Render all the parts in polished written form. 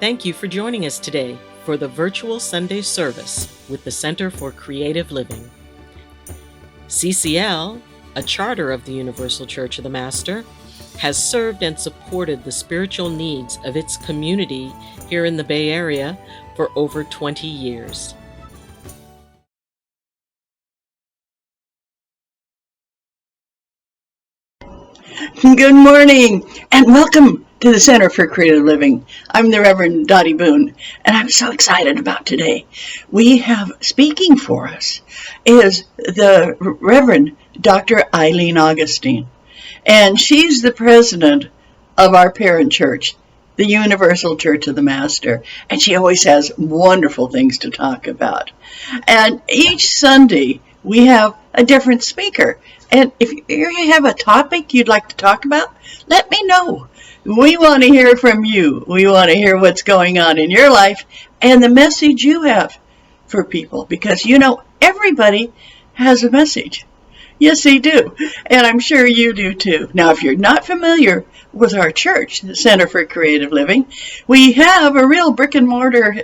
Thank you for joining us today for the virtual Sunday service with the Center for Creative Living. CCL, a charter of the Universal Church of the Master, has served and supported the spiritual needs of its community here in the Bay Area for over 20 years. Good morning and welcome to the Center for Creative Living. I'm the Reverend Doti Boon, and I'm so excited about today. We have speaking for us is the Reverend Dr. Ayleen Augustine, and she's the president of our parent church, the Universal Church of the Master, and she always has wonderful things to talk about. And each Sunday we have a different speaker. And if you have a topic you'd like to talk about, let me know. We want to hear from you. We want to hear what's going on in your life and the message you have for people. Because, everybody has a message. Yes, they do. And I'm sure you do too. Now, if you're not familiar with our church, the Center for Creative Living, we have a real brick and mortar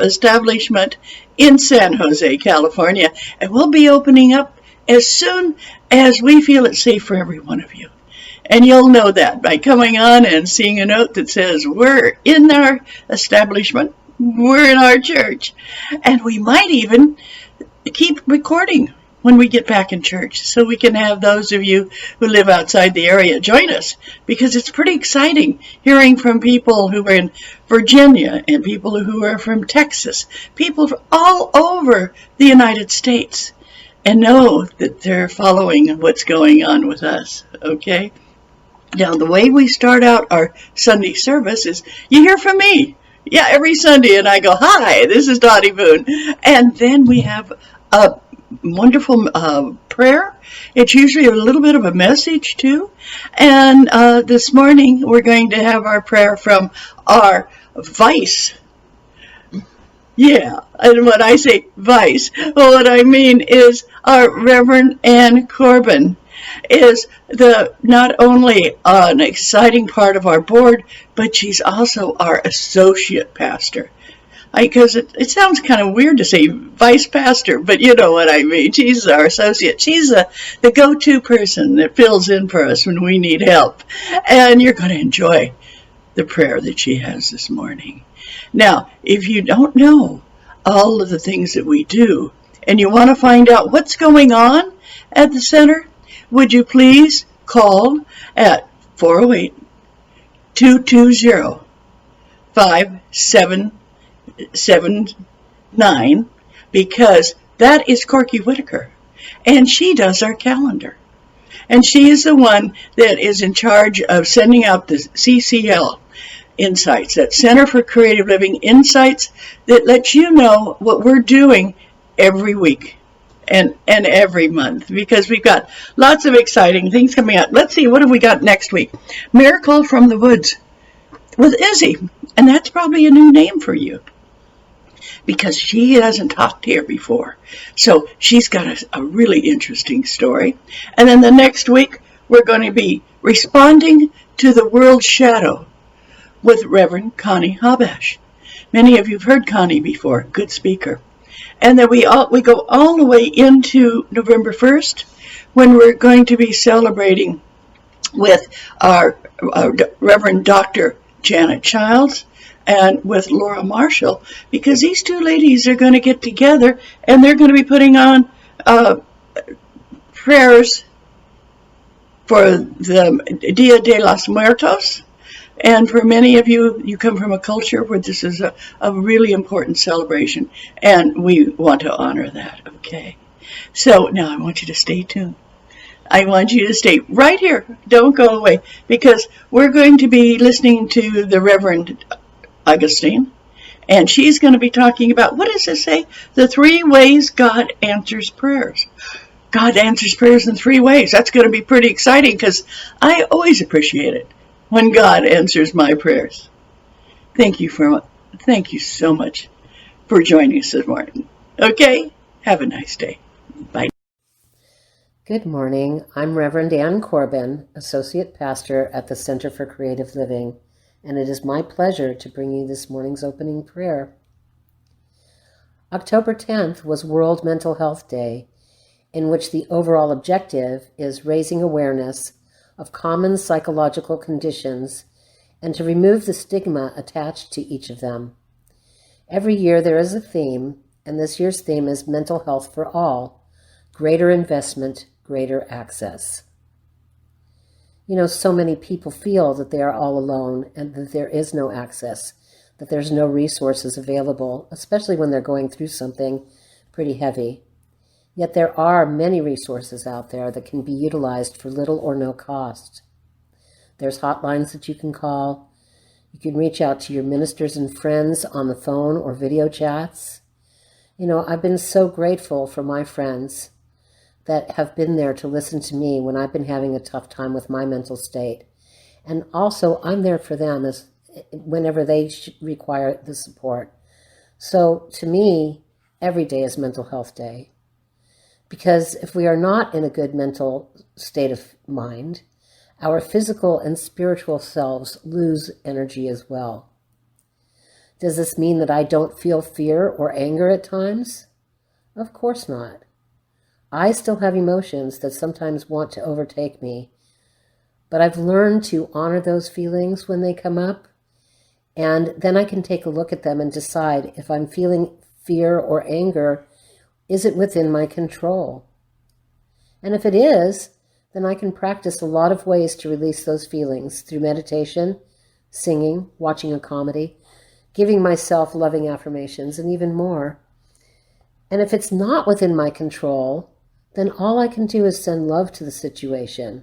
establishment in San Jose, California. And we'll be opening up as soon as we feel it's safe for every one of you. And you'll know that by coming on and seeing a note that says, we're in our establishment, we're in our church. And we might even keep recording when we get back in church so we can have those of you who live outside the area join us, because it's pretty exciting hearing from people who are in Virginia and people who are from Texas, people from all over the United States, and know that they're following what's going on with us, okay? Now, the way we start out our Sunday service is you hear from me. Yeah, every Sunday, and I go, hi, this is Doti Boon. And then we have a wonderful prayer. It's usually a little bit of a message, too. And this morning, we're going to have our prayer from our vice. Yeah, and when I say vice, what I mean is our Reverend Ann Corbin is not only an exciting part of our board, but she's also our associate pastor. Because it sounds kind of weird to say vice pastor, but you know what I mean. She's our associate. She's the go-to person that fills in for us when we need help. And you're going to enjoy the prayer that she has this morning. Now, if you don't know all of the things that we do, and you want to find out what's going on at the center, would you please call at 408-220-5779, because that is Corry Whitaker, and she does our calendar. And she is the one that is in charge of sending out the CCL Insights, that Center for Creative Living Insights, that lets you know what we're doing every week and every month, because we've got lots of exciting things coming up. Let's see, what have we got next week? Miracle from the Woods with Izzy, and that's probably a new name for you because she hasn't talked here before. So she's got a really interesting story. And then the next week, we're going to be responding to the world's shadow with Reverend Connie Habash. Many of you have heard Connie before, good speaker. And then we go all the way into November 1st, when we're going to be celebrating with our Reverend Dr. Janet Childs and with Laura Marshall, because these two ladies are going to get together and they're going to be putting on prayers for the Dia de los Muertos. And for many of you, you come from a culture where this is a really important celebration, and we want to honor that, okay? So now I want you to stay tuned. I want you to stay right here. Don't go away, because we're going to be listening to the Reverend Augustine, and she's going to be talking about, what does it say? The 3 ways God answers prayers. God answers prayers in 3 ways. That's going to be pretty exciting, because I always appreciate it when God answers my prayers. Thank you so much for joining us this morning. Okay? Have a nice day. Bye. Good morning. I'm Reverend Ann Corbin, Associate Pastor at the Center for Creative Living, and it is my pleasure to bring you this morning's opening prayer. October 10th was World Mental Health Day, in which the overall objective is raising awareness of common psychological conditions and to remove the stigma attached to each of them. Every year there is a theme, and this year's theme is Mental Health for All, Greater Investment, Greater Access. So many people feel that they are all alone and that there is no access, that there's no resources available, especially when they're going through something pretty heavy. Yet there are many resources out there that can be utilized for little or no cost. There's hotlines that you can call. You can reach out to your ministers and friends on the phone or video chats. I've been so grateful for my friends that have been there to listen to me when I've been having a tough time with my mental state. And also, I'm there for them whenever they require the support. So to me, every day is Mental Health Day. Because if we are not in a good mental state of mind, our physical and spiritual selves lose energy as well. Does this mean that I don't feel fear or anger at times? Of course not. I still have emotions that sometimes want to overtake me, but I've learned to honor those feelings when they come up, and then I can take a look at them and decide if I'm feeling fear or anger, is it within my control? And if it is, then I can practice a lot of ways to release those feelings through meditation, singing, watching a comedy, giving myself loving affirmations, and even more. And if it's not within my control, then all I can do is send love to the situation.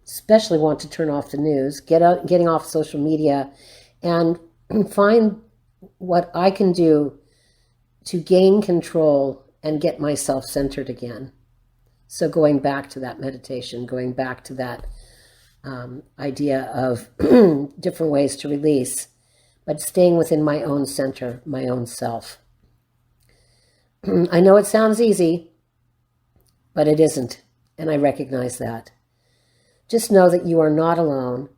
Especially want to turn off the news, getting off social media, and find what I can do to gain control and get myself centered again. So going back to that meditation, going back to that idea of different ways to release, but staying within my own center, my own self. I know it sounds easy, but it isn't, and I recognize that. Just know that you are not alone,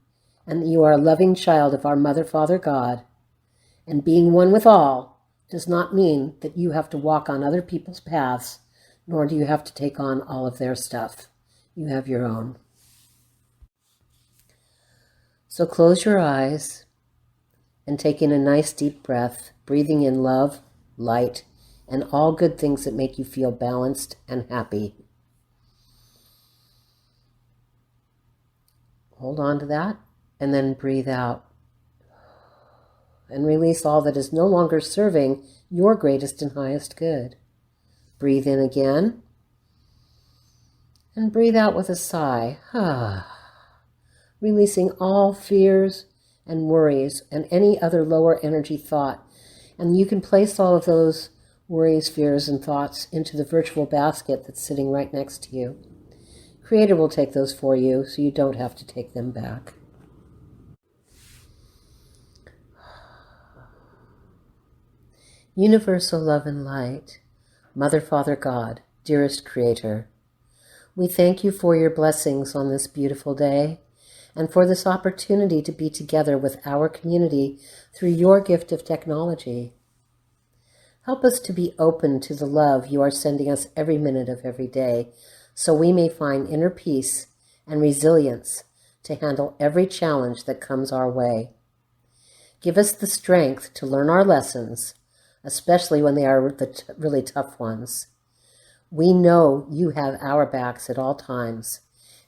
and that you are a loving child of our Mother, Father, God, and being one with all does not mean that you have to walk on other people's paths, nor do you have to take on all of their stuff. You have your own. So close your eyes and take in a nice deep breath, breathing in love, light, and all good things that make you feel balanced and happy. Hold on to that, and then breathe out. And release all that is no longer serving your greatest and highest good. Breathe in again, and breathe out with a sigh. Releasing all fears and worries and any other lower energy thought. And you can place all of those worries, fears, and thoughts into the virtual basket that's sitting right next to you. Creator will take those for you, so you don't have to take them back. Universal love and light, Mother, Father, God, dearest Creator, we thank you for your blessings on this beautiful day and for this opportunity to be together with our community through your gift of technology. Help us to be open to the love you are sending us every minute of every day, so we may find inner peace and resilience to handle every challenge that comes our way. Give us the strength to learn our lessons, especially when they are the really tough ones. We know you have our backs at all times,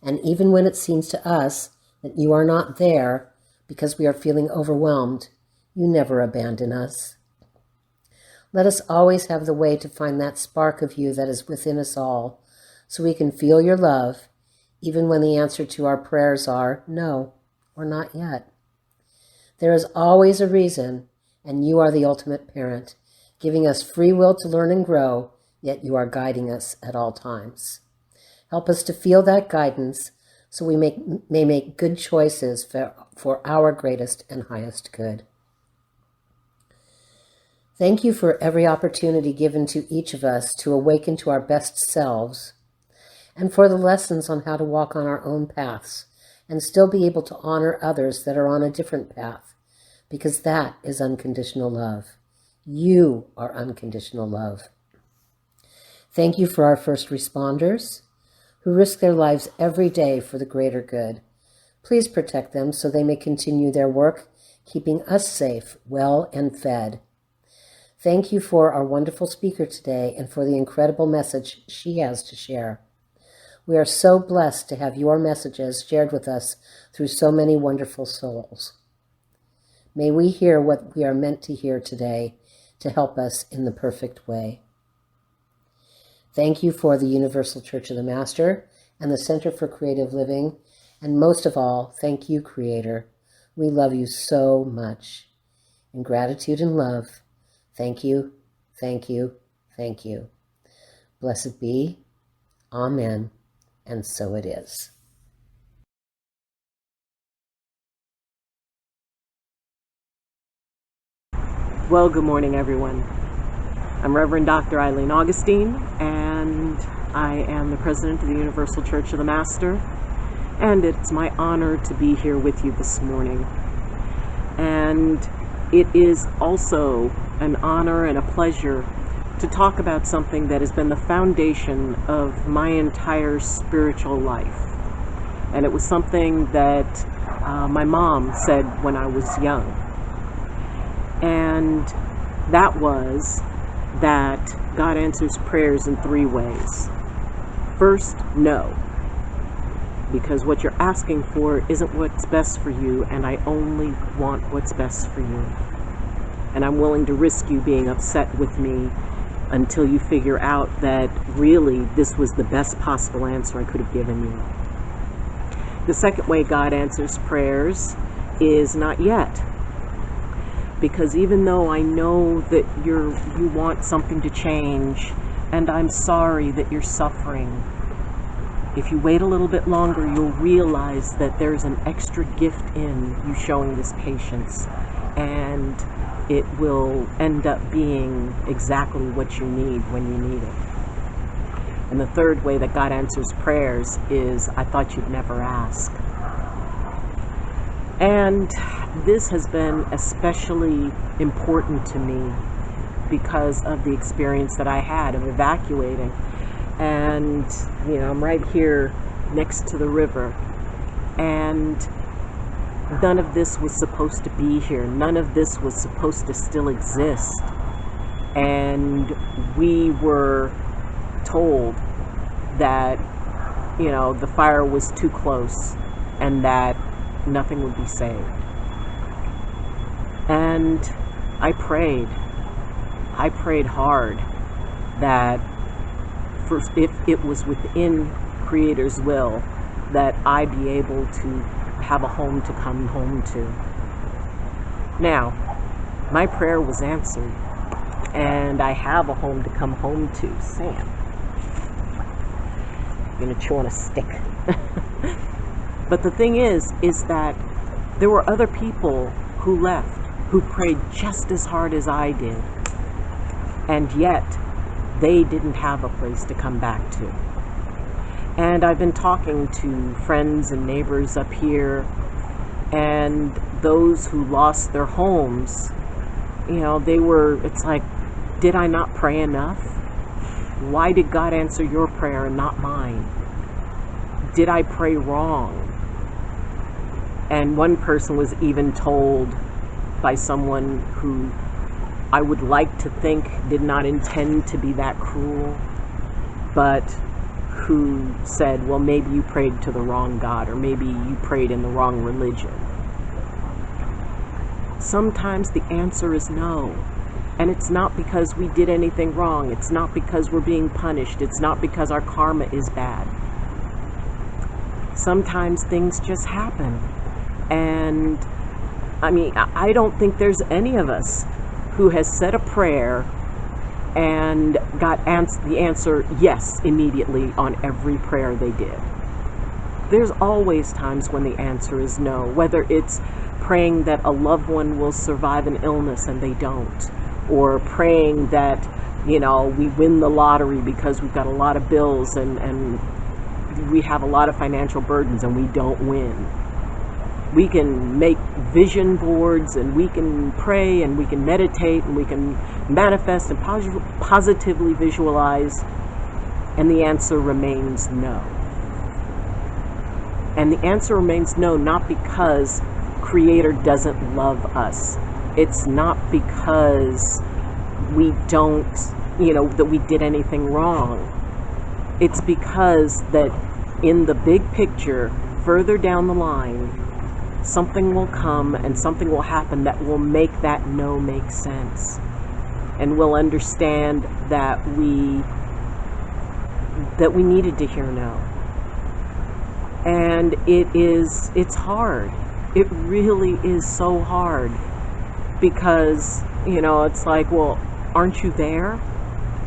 and even when it seems to us that you are not there because we are feeling overwhelmed, you never abandon us. Let us always have the way to find that spark of you that is within us all, so we can feel your love, even when the answer to our prayers are no, or not yet. There is always a reason, and you are the ultimate parent, giving us free will to learn and grow, yet you are guiding us at all times. Help us to feel that guidance so we may make good choices for our greatest and highest good. Thank you for every opportunity given to each of us to awaken to our best selves, and for the lessons on how to walk on our own paths, and still be able to honor others that are on a different path, because that is unconditional love. You are unconditional love. Thank you for our first responders who risk their lives every day for the greater good. Please protect them so they may continue their work, keeping us safe, well, and fed. Thank you for our wonderful speaker today and for the incredible message she has to share. We are so blessed to have your messages shared with us through so many wonderful souls. May we hear what we are meant to hear today to help us in the perfect way. Thank you for the Universal Church of the Master and the Center for Creative Living, and most of all, thank you, Creator. We love you so much. In gratitude and love, thank you, thank you, thank you. Blessed be, Amen, and so it is. Well, good morning, everyone. I'm Reverend Dr. Ayleen Augustine, and I am the President of the Universal Church of the Master, and it's my honor to be here with you this morning. And it is also an honor and a pleasure to talk about something that has been the foundation of my entire spiritual life. And it was something that my mom said when I was young. And that was that God answers prayers in 3 ways. First, no. Because what you're asking for isn't what's best for you, and I only want what's best for you. And I'm willing to risk you being upset with me until you figure out that really this was the best possible answer I could have given you. The second way God answers prayers is not yet. Because even though I know that you want something to change, and I'm sorry that you're suffering, if you wait a little bit longer, you'll realize that there's an extra gift in you showing this patience, and it will end up being exactly what you need when you need it. And the third way that God answers prayers is, I thought you'd never ask. And this has been especially important to me because of the experience that I had of evacuating. And, I'm right here next to the river. And none of this was supposed to be here. None of this was supposed to still exist. And we were told that, the fire was too close and that nothing would be saved. And I prayed hard that if it was within Creator's will, that I be able to have a home to come home to. Now, my prayer was answered, and I have a home to come home to. Sam, I'm gonna chew on a stick. But the thing is that there were other people who left, who prayed just as hard as I did, and yet they didn't have a place to come back to. And I've been talking to friends and neighbors up here, and those who lost their homes, it's like, did I not pray enough? Why did God answer your prayer and not mine? Did I pray wrong? And one person was even told by someone who I would like to think did not intend to be that cruel, but who said, well, maybe you prayed to the wrong God, or maybe you prayed in the wrong religion. Sometimes the answer is no. And it's not because we did anything wrong. It's not because we're being punished. It's not because our karma is bad. Sometimes things just happen. And I don't think there's any of us who has said a prayer and got the answer yes immediately on every prayer they did. There's always times when the answer is no, whether it's praying that a loved one will survive an illness and they don't, or praying that, we win the lottery because we've got a lot of bills and we have a lot of financial burdens and we don't win. We can make vision boards and we can pray and we can meditate and we can manifest and positively visualize, and the answer remains no. And the answer remains no, not because Creator doesn't love us. It's not because we don't, that we did anything wrong. It's because that in the big picture, further down the line, something will come and something will happen that will make that no make sense. And we'll understand that we needed to hear no. And it's hard. It really is so hard, because, it's like, well, aren't you there?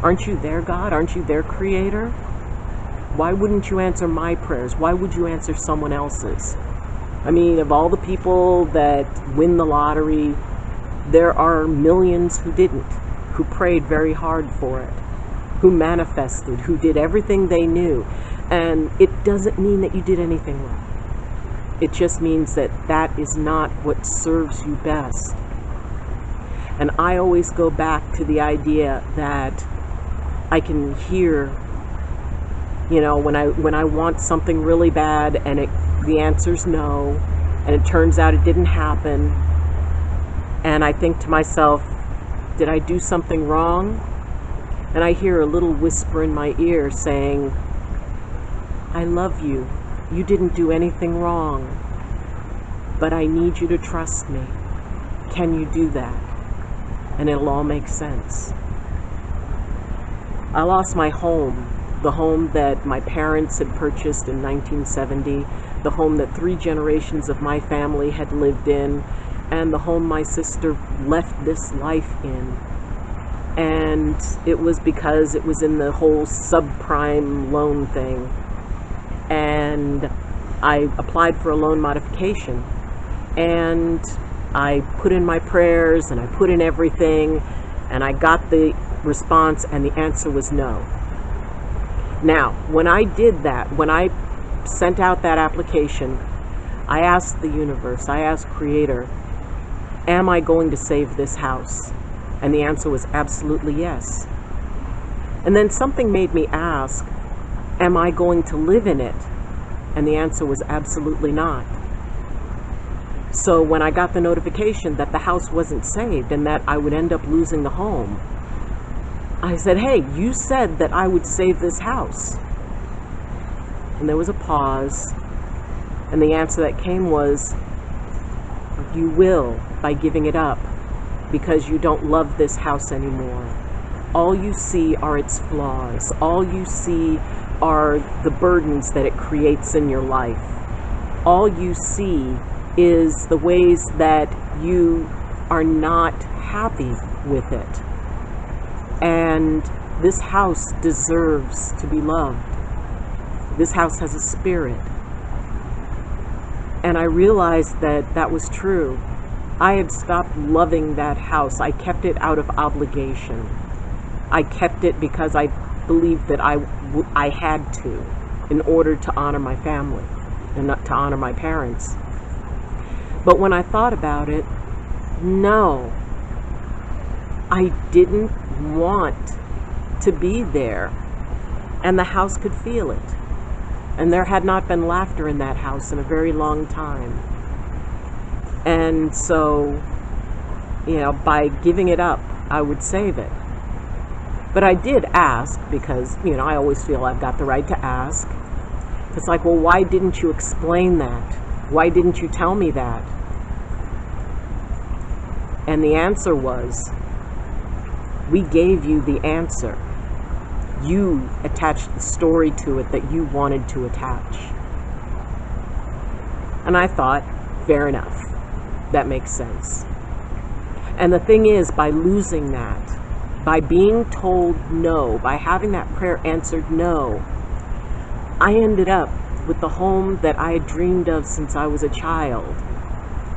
Aren't you there, God? Aren't you there, Creator? Why wouldn't you answer my prayers? Why would you answer someone else's? I mean, of all the people that win the lottery, there are millions who didn't, who prayed very hard for it, who manifested, who did everything they knew. And it doesn't mean that you did anything wrong. It just means that that is not what serves you best. And I always go back to the idea that I can hear, when I want something really bad and the answer's no, and it turns out it didn't happen, and I think to myself, did I do something wrong? And I hear a little whisper in my ear saying, I love you. You didn't do anything wrong, but I need you to trust me. Can you do that? And it'll all make sense. I lost my home, the home that my parents had purchased in 1970, the home that 3 generations of my family had lived in, and the home my sister left this life in. And it was because it was in the whole subprime loan thing. And I applied for a loan modification, and I put in my prayers and I put in everything, and I got the response, and the answer was no. Now, when I did that, when I sent out that application, I asked the universe, I asked Creator, am I going to save this house? And the answer was absolutely yes. And then something made me ask, am I going to live in it? And the answer was absolutely not. So when I got the notification that the house wasn't saved and that I would end up losing the home, I said, hey, you said that I would save this house. And there was a pause, and the answer that came was, you will, by giving it up, because you don't love this house anymore. All you see are its flaws. All you see are the burdens that it creates in your life. All you see is the ways that you are not happy with it. And this house deserves to be loved. This house has a spirit. And I realized that that was true. I had stopped loving that house. I kept it out of obligation. I kept it because I believed that I had to, in order to honor my family and not to honor my parents. But when I thought about it, no, I didn't want to be there, and the house could feel it. And there had not been laughter in that house in a very long time. And so, by giving it up, I would save it. But I did ask, because, I always feel I've got the right to ask. It's like, well, why didn't you explain that? Why didn't you tell me that? And the answer was, we gave you the answer. You attached the story to it that you wanted to attach. And I thought, fair enough. That makes sense. And the thing is, by losing that, by being told no, by having that prayer answered no, I ended up with the home that I had dreamed of since I was a child.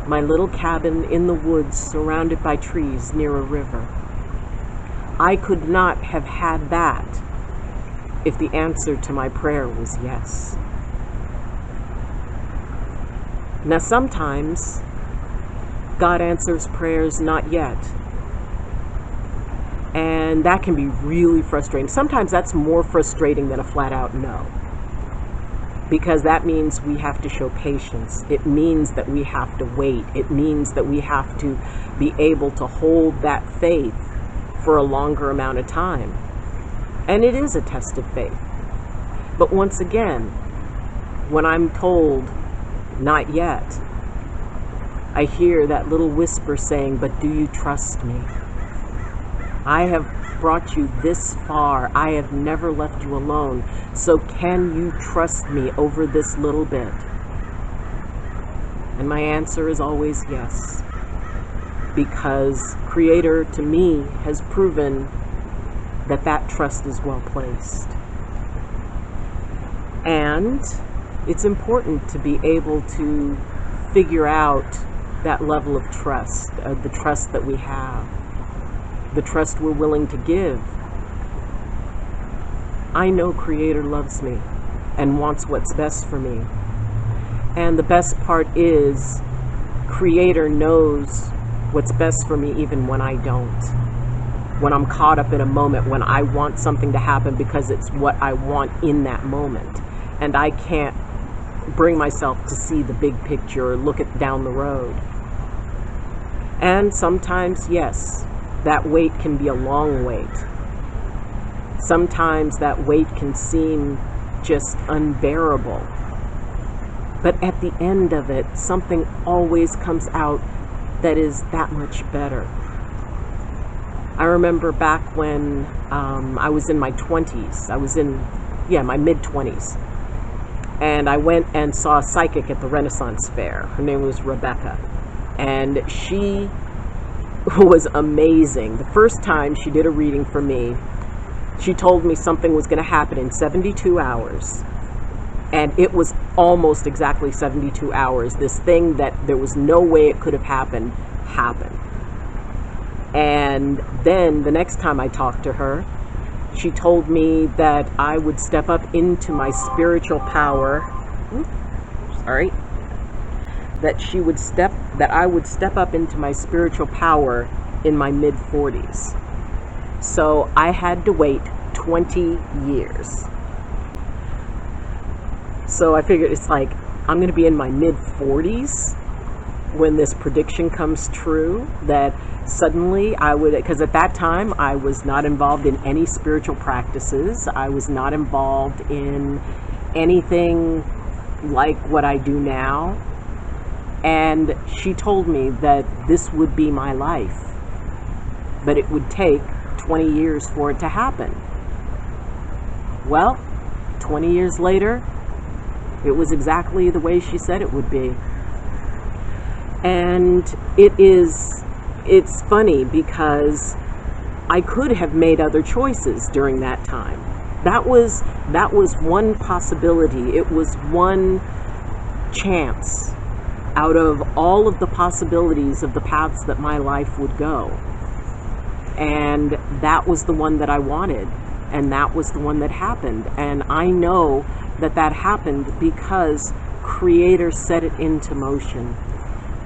My little cabin in the woods surrounded by trees near a river. I could not have had that if the answer to my prayer was yes. Now, sometimes God answers prayers not yet. And that can be really frustrating. Sometimes that's more frustrating than a flat out no. Because that means we have to show patience. It means that we have to wait. It means that we have to be able to hold that faith for a longer amount of time. And it is a test of faith. But once again, when I'm told, not yet, I hear that little whisper saying, but do you trust me? I have brought you this far. I have never left you alone. So can you trust me over this little bit? And my answer is always yes. Because Creator to me has proven that that trust is well placed. And it's important to be able to figure out that level of trust, the trust that we have, the trust we're willing to give. I know Creator loves me and wants what's best for me. And the best part is Creator knows what's best for me even when I don't. When I'm caught up in a moment, when I want something to happen because it's what I want in that moment. And I can't bring myself to see the big picture or look at down the road. And sometimes, yes, that wait can be a long wait. Sometimes that wait can seem just unbearable. But at the end of it, something always comes out that is that much better. I remember back when I was in my 20s. I was in, my mid-20s. And I went and saw a psychic at the Renaissance Fair. Her name was Rebecca. And she was amazing. The first time she did a reading for me, she told me something was going to happen in 72 hours. And it was almost exactly 72 hours. This thing that there was no way it could have happened. And then the next time I talked to her, she told me that I would step up into my spiritual power. That I would step up into my spiritual power in my mid-40s. So I had to wait 20 years. So I figured it's like, I'm going to be in my mid-40s when this prediction comes true, that suddenly I would, because at that time I was not involved in any spiritual practices. I was not involved in anything like what I do now. And she told me that this would be my life, but it would take 20 years for it to happen. Well, 20 years later, it was exactly the way she said it would be. And it's funny because I could have made other choices during that time. That was one possibility. It was one chance out of all of the possibilities of the paths that my life would go. And that was the one that I wanted. And that was the one that happened. And I know that that happened because Creator set it into motion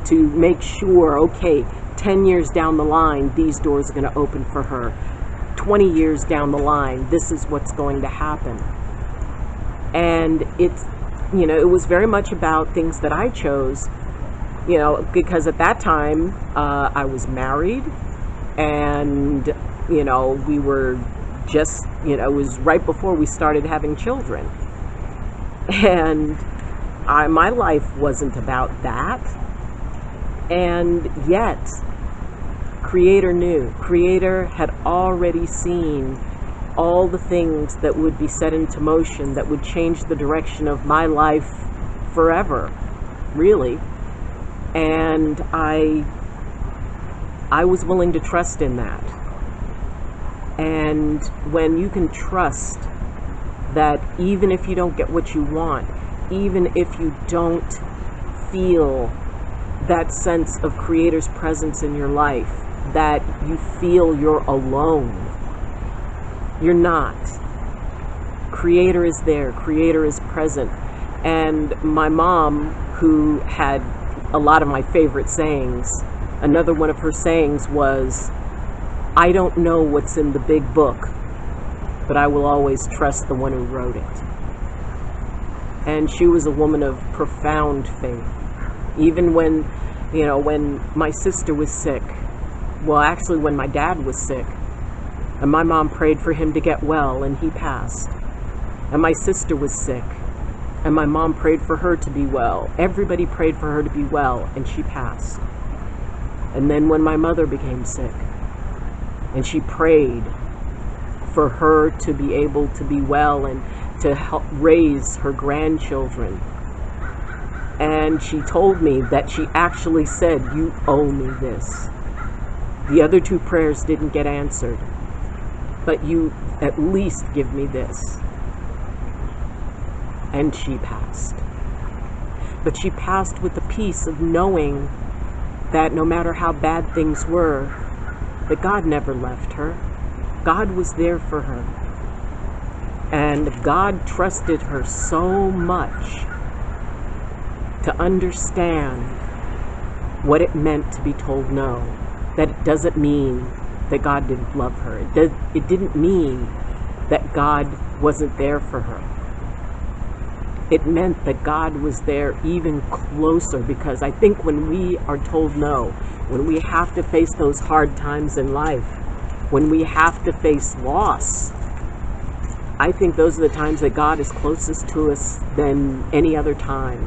to make sure, okay, 10 years down the line, these doors are going to open for her. 20 years down the line, this is what's going to happen. And it's, it was very much about things that I chose, because at that time, I was married and, we were just, it was right before we started having children. And my life wasn't about that. And yet, Creator knew. Creator had already seen all the things that would be set into motion that would change the direction of my life forever, really. And I was willing to trust in that. And when you can trust that even if you don't get what you want, even if you don't feel that sense of Creator's presence in your life, that you feel you're alone, you're not. Creator is there. Creator is present. And my mom, who had a lot of my favorite sayings. Another one of her sayings was, "I don't know what's in the big book, but I will always trust the one who wrote it." And she was a woman of profound faith. Even when my sister was sick, well, actually when my dad was sick, and my mom prayed for him to get well, and he passed. And my sister was sick, and my mom prayed for her to be well. Everybody prayed for her to be well, and she passed. And then when my mother became sick, and she prayed for her to be able to be well and to help raise her grandchildren. And she told me that she actually said, "You owe me this. The other two prayers didn't get answered, but you at least give me this." And she passed. But she passed with the peace of knowing that no matter how bad things were, that God never left her. God was there for her. And God trusted her so much to understand what it meant to be told no, that it doesn't mean that God didn't love her. It didn't mean that God wasn't there for her. It meant that God was there even closer, because I think when we are told no, when we have to face those hard times in life, when we have to face loss, I think those are the times that God is closest to us than any other time.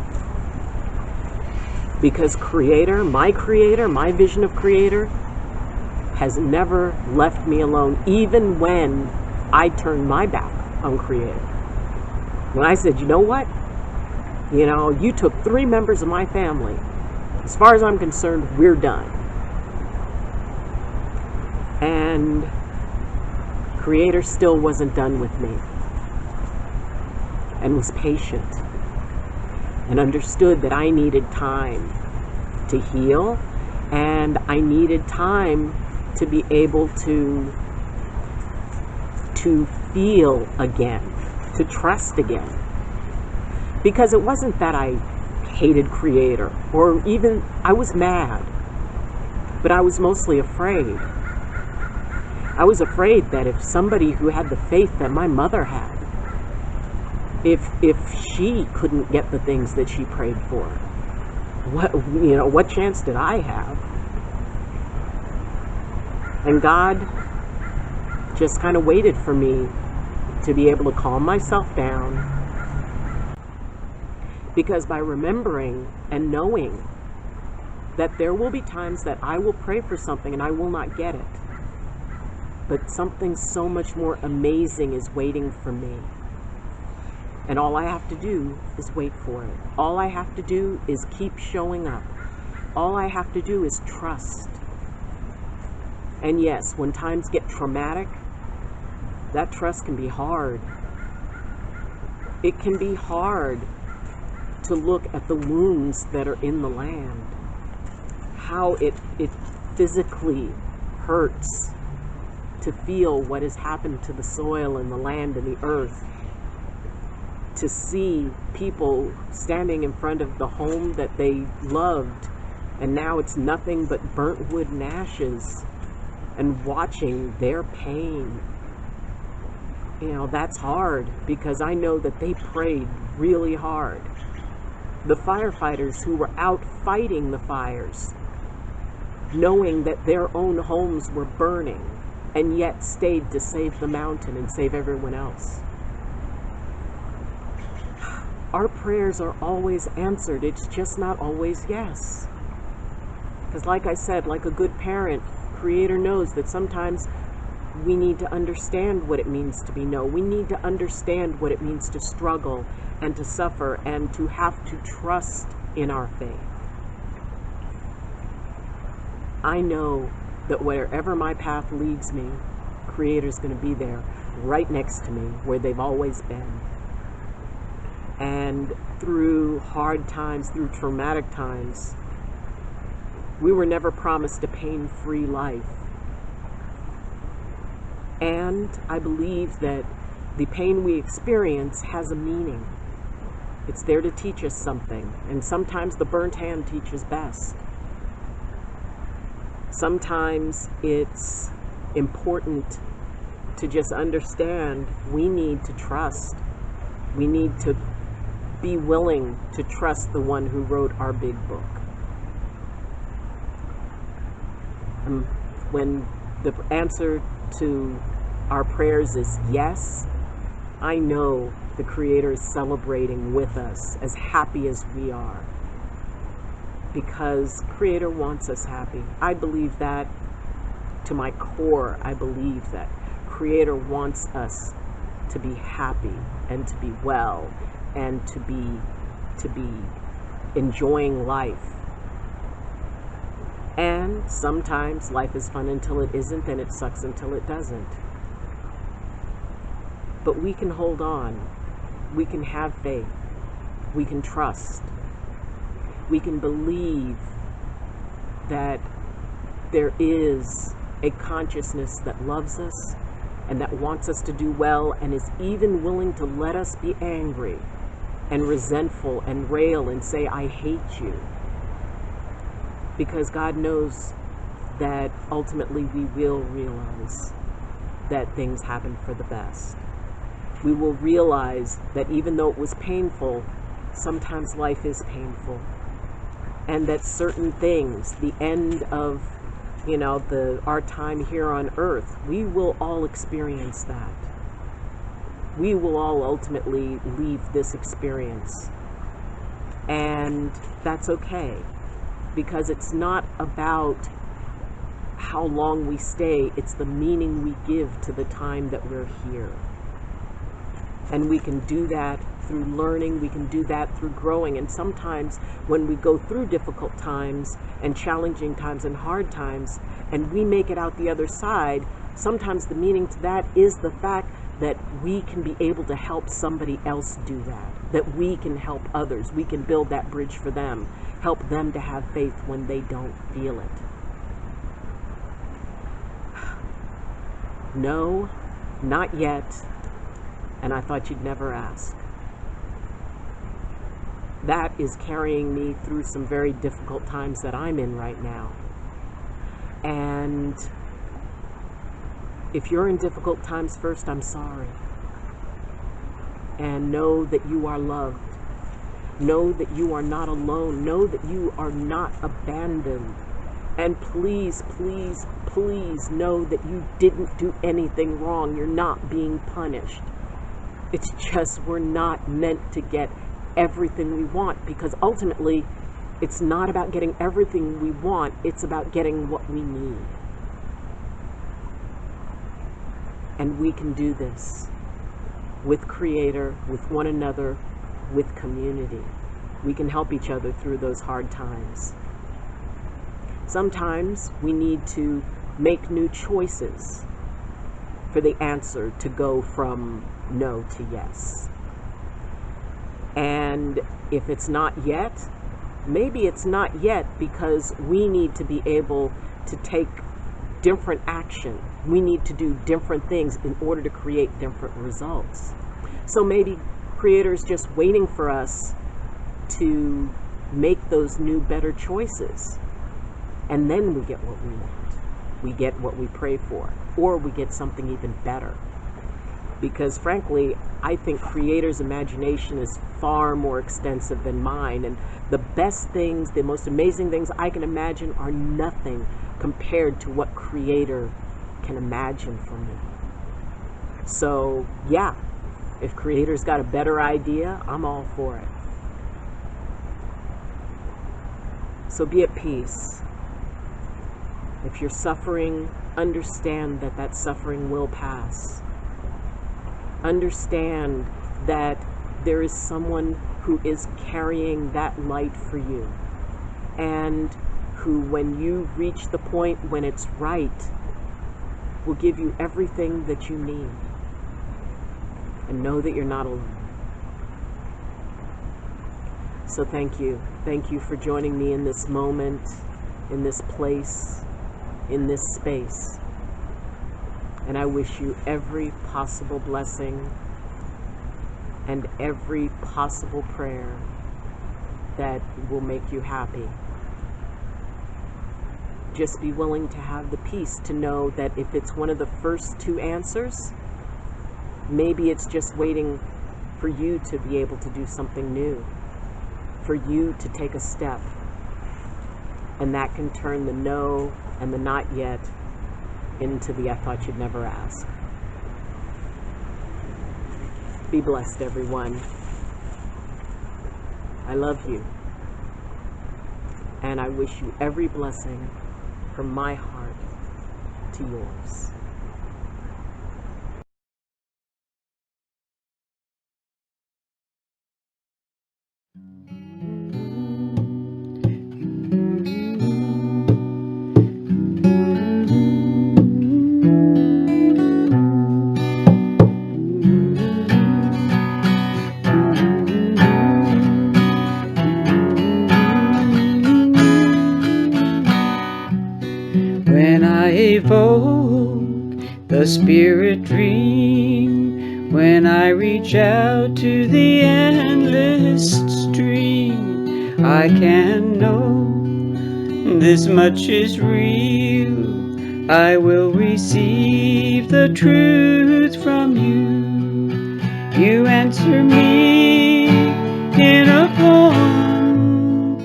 Because Creator, my vision of Creator, has never left me alone, even when I turned my back on Creator. When I said, "You know what? You took 3 members of my family. As far as I'm concerned, we're done." And Creator still wasn't done with me, and was patient, and understood that I needed time to heal, and I needed time to be able to feel again, to trust again. Because it wasn't that I hated Creator, or even I was mad, but I was mostly afraid. I was afraid that if somebody who had the faith that my mother had, if she couldn't get the things that she prayed for, what chance did I have? And God just kind of waited for me to be able to calm myself down, because by remembering and knowing that there will be times that I will pray for something and I will not get it, but something so much more amazing is waiting for me. And all I have to do is wait for it. All I have to do is keep showing up. All I have to do is trust. And yes, when times get traumatic, that trust can be hard. It can be hard to look at the wounds that are in the land. How it physically hurts to feel what has happened to the soil and the land and the earth. To see people standing in front of the home that they loved, and now it's nothing but burnt wood and ashes, and watching their pain. That's hard, because I know that they prayed really hard. The firefighters who were out fighting the fires, knowing that their own homes were burning, and yet stayed to save the mountain and save everyone else. Our prayers are always answered. It's just not always yes. Because like I said, like a good parent, Creator knows that sometimes we need to understand what it means to be no. We need to understand what it means to struggle and to suffer and to have to trust in our faith. I know that wherever my path leads me, Creator's going to be there, right next to me, where they've always been. And through hard times, through traumatic times, we were never promised a pain-free life. And I believe that the pain we experience has a meaning. It's there to teach us something. And sometimes the burnt hand teaches best. Sometimes it's important to just understand we need to trust. We need to be willing to trust the one who wrote our big book. When the answer to our prayers is yes, I know the Creator is celebrating with us, as happy as we are, because Creator wants us happy. I believe that to my core. I believe that Creator wants us to be happy and to be well and to be enjoying life. And sometimes life is fun until it isn't, and it sucks until it doesn't. But we can hold on. We can have faith. We can trust. We can believe that there is a consciousness that loves us and that wants us to do well and is even willing to let us be angry and resentful and rail and say, I hate you. Because God knows that ultimately we will realize that things happen for the best. We will realize that even though it was painful, sometimes life is painful. And that certain things, the end of, our time here on earth, we will all experience that. We will all ultimately leave this experience. And that's okay. Because it's not about how long we stay, it's the meaning we give to the time that we're here. And we can do that through learning, we can do that through growing. And sometimes when we go through difficult times and challenging times and hard times, and we make it out the other side, sometimes the meaning to that is the fact that we can be able to help somebody else do that we can help others, we can build that bridge for them, help them to have faith when they don't feel it. No, not yet. And I thought you'd never ask. That is carrying me through some very difficult times that I'm in right now. And if you're in difficult times, first, I'm sorry. And know that you are loved. Know that you are not alone. Know that you are not abandoned. And please, please, please know that you didn't do anything wrong. You're not being punished. It's just we're not meant to get everything we want, because ultimately it's not about getting everything we want, it's about getting what we need. And we can do this with Creator, with one another, with community. We can help each other through those hard times. Sometimes we need to make new choices for the answer to go from no to yes. And if it's not yet, maybe it's not yet because we need to be able to take different action. We need to do different things in order to create different results. So maybe Creator's just waiting for us to make those new, better choices. And then we get what we want. We get what we pray for, or we get something even better. Because frankly, I think Creator's imagination is far more extensive than mine, and the best things, the most amazing things I can imagine are nothing compared to what Creator can imagine for me. So yeah, if Creator's got a better idea, I'm all for it. So be at peace. If you're suffering, understand that that suffering will pass. Understand that there is someone who is carrying that light for you, and who, when you reach the point when it's right, will give you everything that you need. And know that you're not alone. So thank you. Thank you for joining me in this moment, in this place, in this space. And I wish you every possible blessing and every possible prayer that will make you happy. Just be willing to have the peace to know that if it's one of the first two answers, maybe it's just waiting for you to be able to do something new, for you to take a step. And that can turn the no and the not yet into the I thought you'd never ask. Be blessed, everyone. I love you. And I wish you every blessing from my heart to yours. When I evoke the spirit dream, when I reach out to the endless stream, I can know this much is real. I will receive the truth from you. You answer me in a poem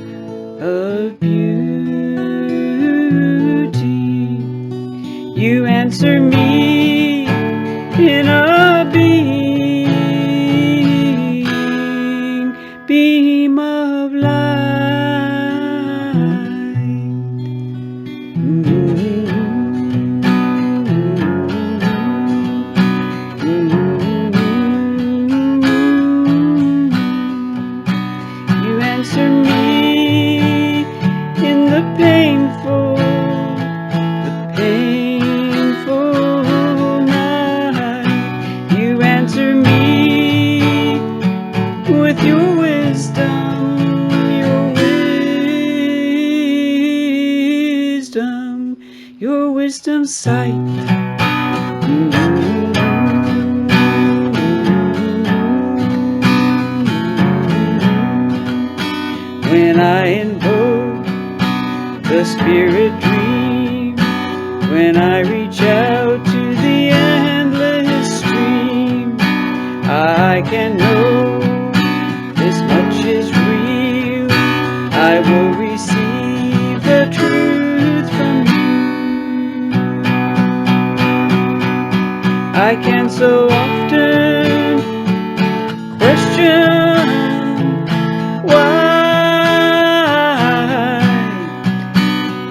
of beauty. You answer me in a beam of light. You answer me in the painful night. You answer me with your wisdom, your wisdom sight. When I invoke the spirit dream, when I reach out to the endless stream, I can know this much is real. I will receive the truth from you. I can so often question why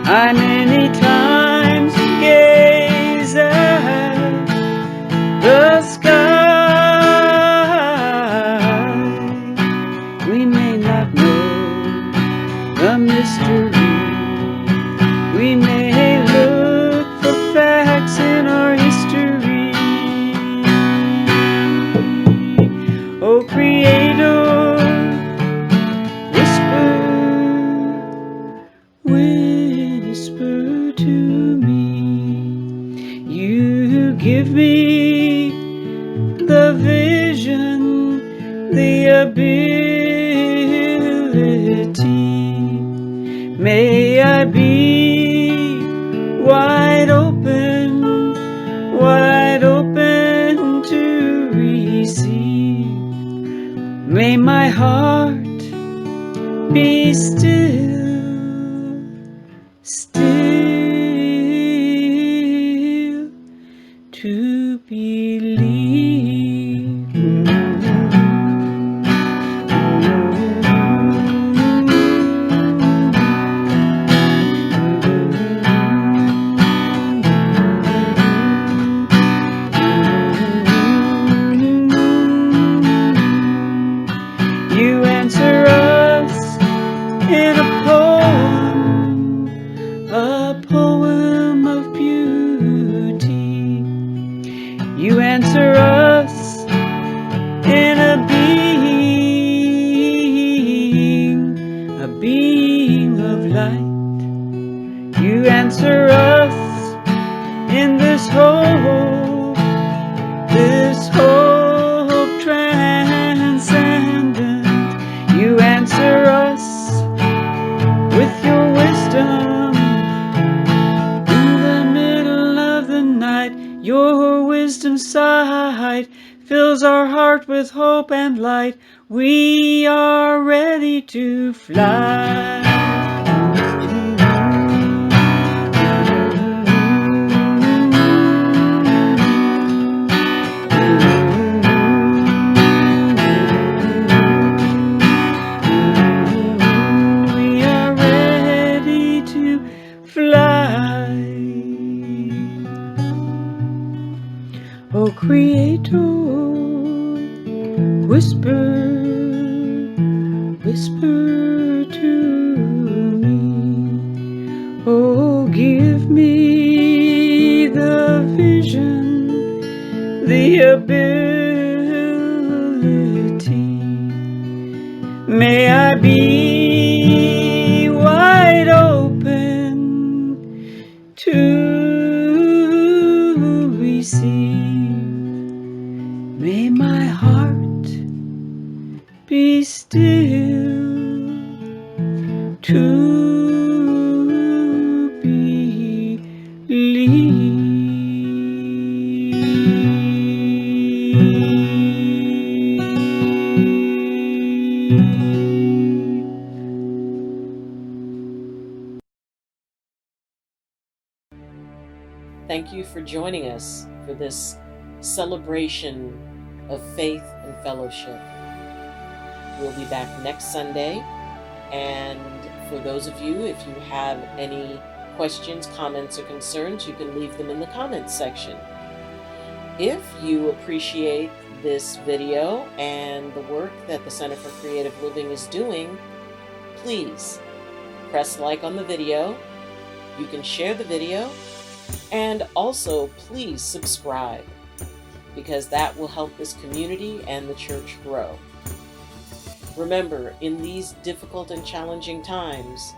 I many times gaze at the sky. We may not know the mystery. We may look for facts in our history. Oh, Creator, whisper to me. You give me the vision, the ability. May I be wide open to receive. May my heart be still to believe. You answer us in a sight, fills our heart with hope and light. We are ready to fly. We are ready to fly. Oh, Creator, whisper, whisper to me. Oh, give me the vision, the ability. May I be wide open to receive. May my heart be still to believe. Thank you for joining us for this celebration of faith and fellowship. We'll be back next Sunday. And for those of you, if you have any questions, comments, or concerns, you can leave them in the comments section. If you appreciate this video and the work that the Center for Creative Living is doing, please press like on the video. You can share the video, and also please subscribe, because that will help this community and the church grow. Remember, in these difficult and challenging times,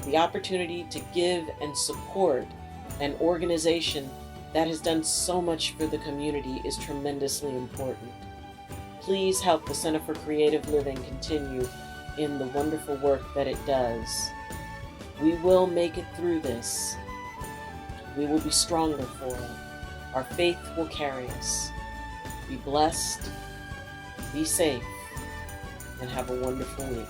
the opportunity to give and support an organization that has done so much for the community is tremendously important. Please help the Center for Creative Living continue in the wonderful work that it does. We will make it through this. We will be stronger for it. Our faith will carry us. Be blessed, be safe, and have a wonderful week.